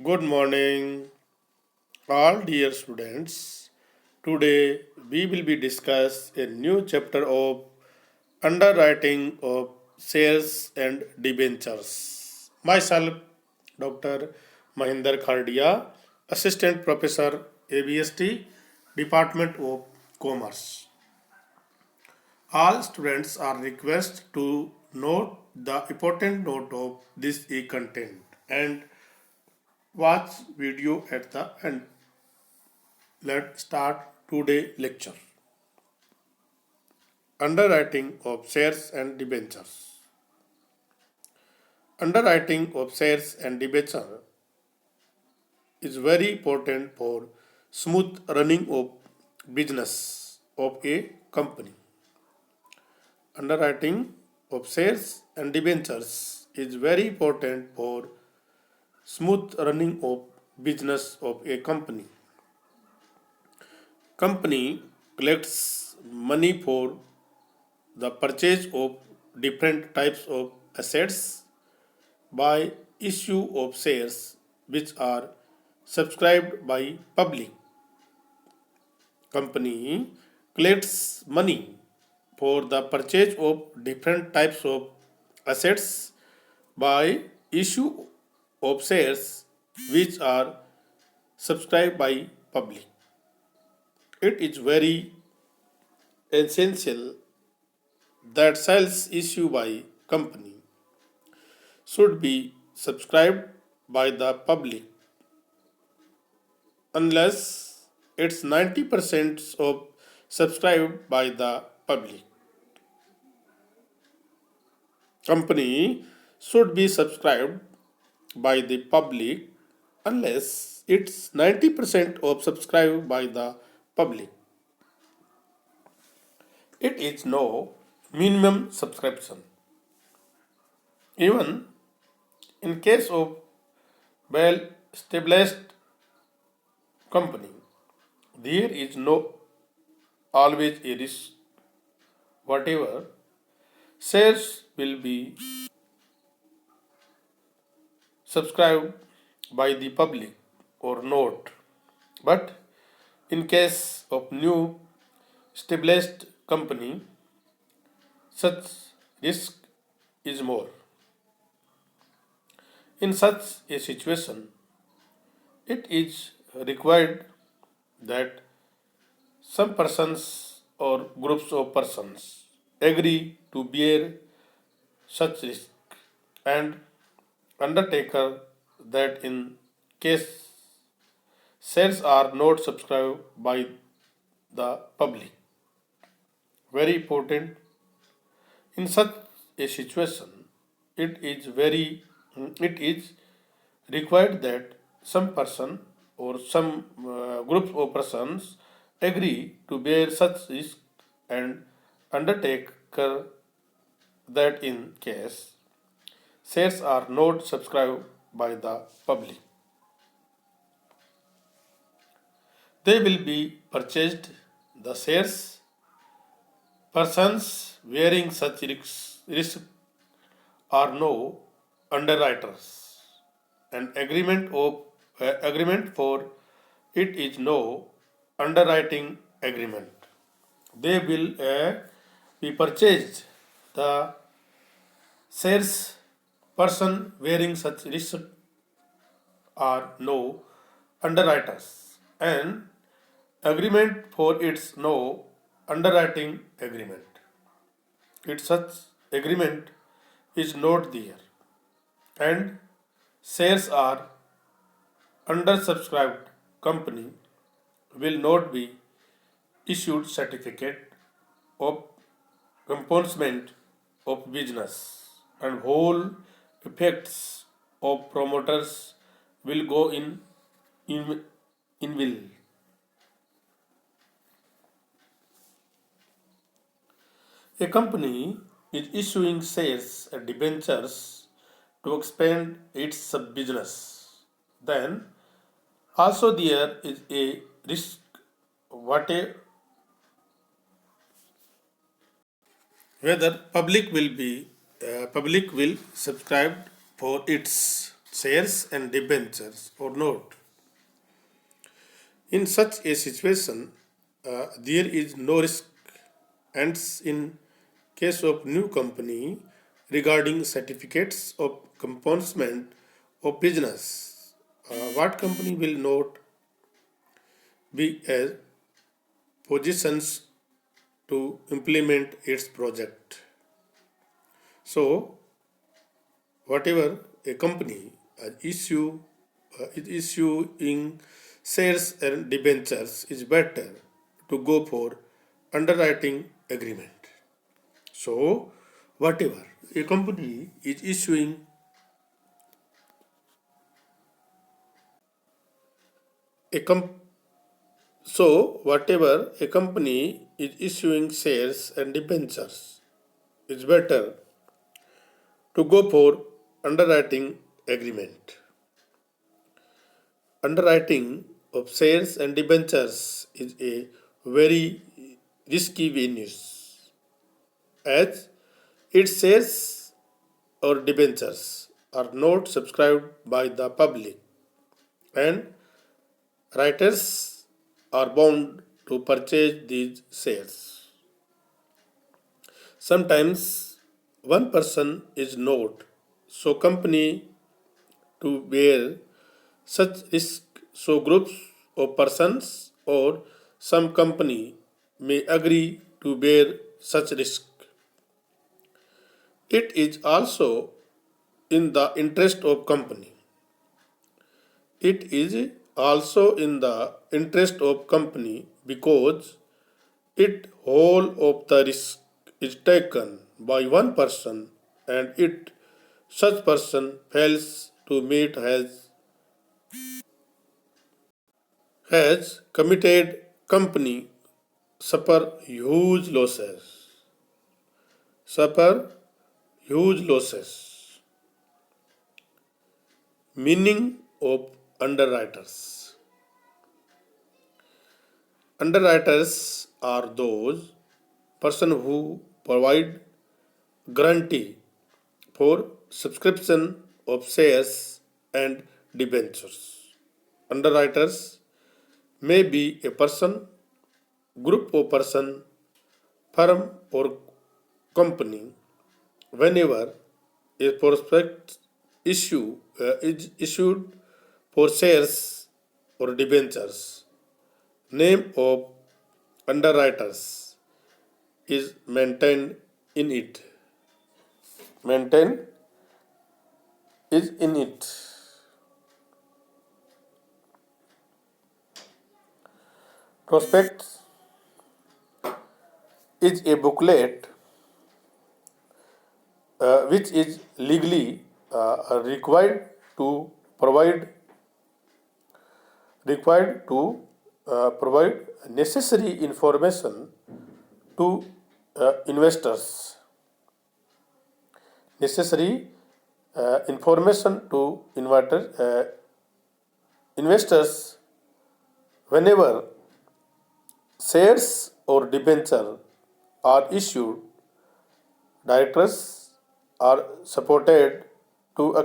Good morning, all dear students. Today we will be discuss a new chapter of underwriting of shares and debentures. Myself, Dr. Mahinder Khardia, Assistant Professor, ABST, Department of Commerce. All students are requested to note the important note of this e-content and watch video at the end. Let's start today lecture. Underwriting of shares and debentures. Underwriting of shares and debenture is very important for smooth running of business of a company. Underwriting of shares and debentures is very important for smooth running of business of a company. Company collects money for the purchase of different types of assets by issue of shares which are subscribed by public. Company collects money for the purchase of different types of assets by issue of shares which are subscribed by public. It is very essential that sales issued by company should be subscribed by the public unless it's 90% of subscribed by the public. Company should be subscribed by the public unless it's 90% of subscribed by the public. It is no minimum subscription. Even in case of well established company, there is no always a risk. Whatever shares will be subscribed by the public or not. But in case of new established company, such risk is more. In such a situation, it is required that some persons or groups of persons agree to bear such risk and undertaker that in case shares are not subscribed by the public. Very important. In such a situation, it is required that some person or some group of persons agree to bear such risk and undertake that in case shares are not subscribed by the public, they will be purchased. The shares persons wearing such risk are no underwriters. An agreement for it is no underwriting agreement. They will be purchased. The shares person wearing such risk are no underwriters, and agreement for its no underwriting agreement. Its such agreement is not there, and shares are undersubscribed. Company will not be issued certificate of compensation of business, and whole effects of promoters will go in, in will. A company is issuing shares and debentures to expand its business. Then also there is a risk what a whether public will subscribe for its. shares and debentures or not. In such a situation, there is no risk, and in case of new company regarding certificates of commencement of business, what company will not be as positions to implement its project. So, whatever a company is issuing shares and debentures is better to go for underwriting agreement. So, whatever a company is issuing a com- whatever a company is issuing shares and debentures, it's better to go for underwriting agreement. Underwriting of shares and debentures is a very risky business as its shares or debentures are not subscribed by the public and writers are bound to purchase these shares. Sometimes one person is not so company to bear such risk, so groups of persons or some company may agree to bear such risk. It is also in the interest of company. It is also in the interest of company because it whole of the risk is taken by one person and it such person fails to meet has committed company suffer huge losses. Suffer huge losses. Meaning of underwriters. Underwriters are those person who provide guarantee for subscription of shares and debentures. Underwriters may be a person, group of person, firm or company whenever a prospect is issued for shares or debentures. Name of underwriters is maintained in it. Maintained is in it. Prospectus is a booklet which is legally required to provide provide necessary information to investors. Necessary information to investors whenever shares or debenture are issued. Directors are supported to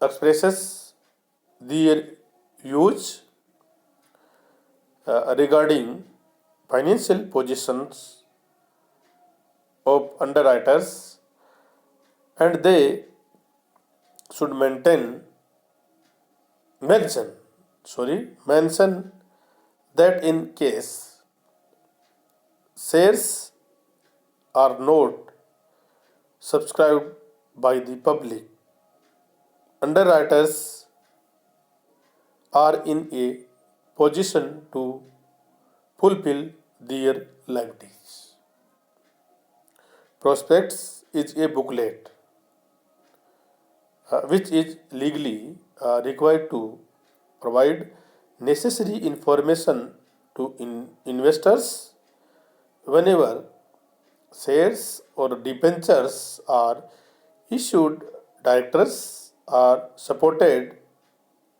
expresses their views regarding financial positions of underwriters and they should mention mention that in case shares are not subscribed by the public, underwriters are in a position to fulfill their liabilities. Prospectus is a booklet which is legally required to provide necessary information to investors whenever shares or debentures are issued. Directors are supported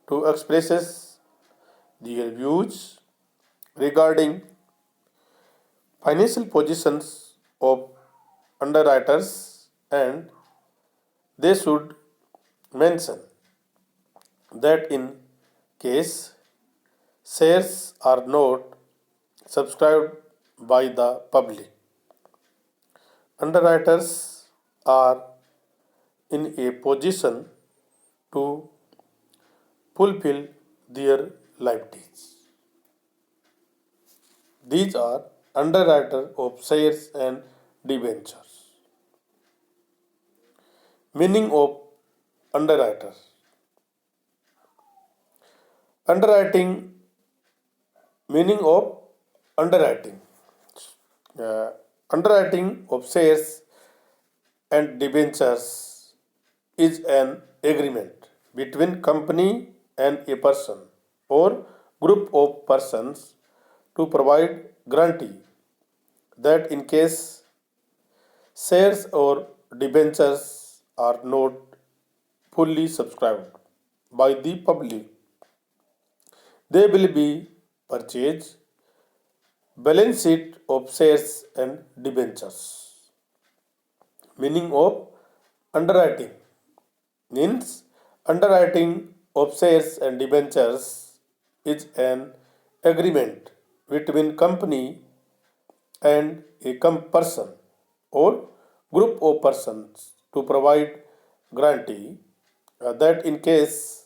to express their views regarding financial positions of underwriters and They should mention that in case shares are not subscribed by the public, underwriters are in a position to fulfill their liabilities. These are underwriter of shares and debentures. Meaning of underwriter. Underwriting. Meaning of underwriting. Uh, Underwriting of shares and debentures is an agreement between company and a person or group of persons to provide guarantee that in case shares or debentures are not fully subscribed by the public, they will be purchased. Balance sheet of shares and debentures. Meaning of underwriting means underwriting of shares and debentures is an agreement between company and a person or group of persons to provide guarantee that in case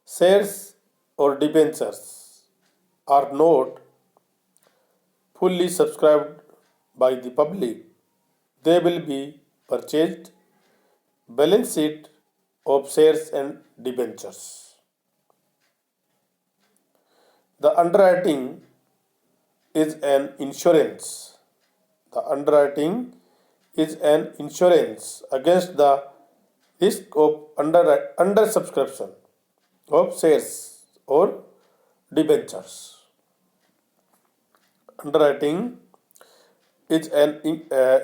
shares or debentures are not fully subscribed by the public, they will be purchased. Balance sheet of shares and debentures. The underwriting is an insurance. The underwriting is an insurance against the risk of undersubscription of shares or debentures. Underwriting is an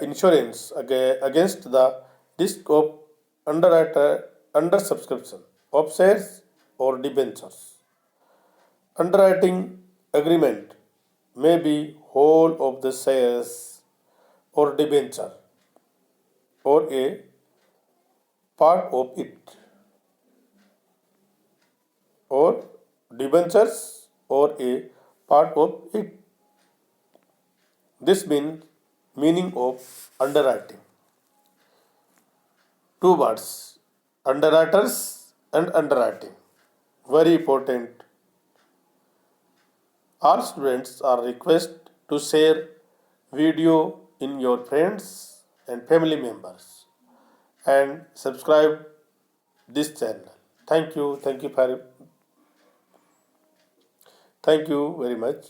insurance against the risk of undersubscription of shares or debentures. Underwriting agreement may be whole of the shares or debenture or a part of it or debentures or a part of it. This means meaning of underwriting. Two words, underwriters and underwriting. Very important. All students are requested to share video in your friends and family members and subscribe this channel. Thank you. Thank you very much.